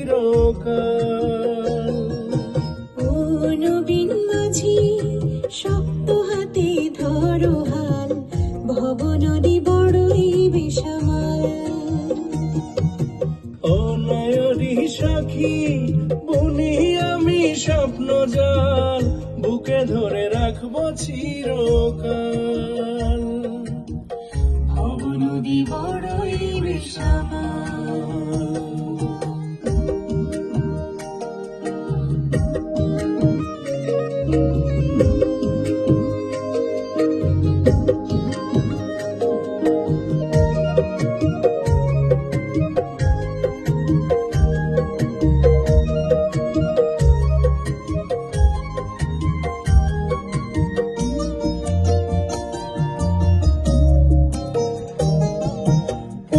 চিরকাল। ও নবীন মাঝি শক্ত হাতে ধরো হাল, ভব নদী বড়ই বেসামাল। ও নয়রি সাক্ষী বুনি আমি স্বপ্ন জাল, বুকে ধরে রাখবো চিরকাল। ভব নদী বড়ই বেসামাল।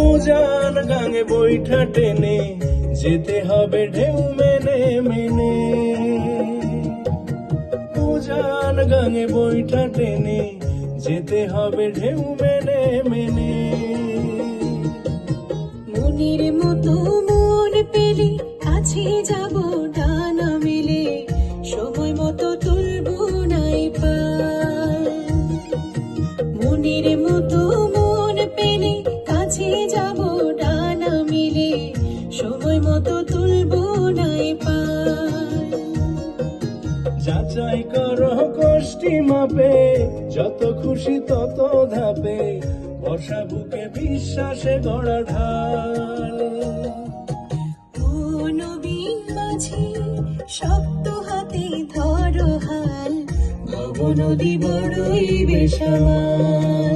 উজান গাঙে বৈঠা টেনে যেতে হবে ঢেউ মেনে মেনে। উজান গাঙে বৈঠা টেনে যেতে হবে ঢেউ মেনে মেনে। মনের মতো মন পেলে কাছে যাব ডানা মেলে, সময় মতো তুলবো নাই পাল। মনের মতো মন পেলে কাছে যাব ডানা মেলে, সময় মতো তুলবো নাই পাল। যাচাই করো কষ্টি মাপে, যত খুশি তত ধাপে, বর্ষা বুকে বিশ্বাসে গড়া ঢাল। ও নবীন মাঝি শক্ত হাতে ধরো হাল, ভব নদী বড়ই বেসামাল।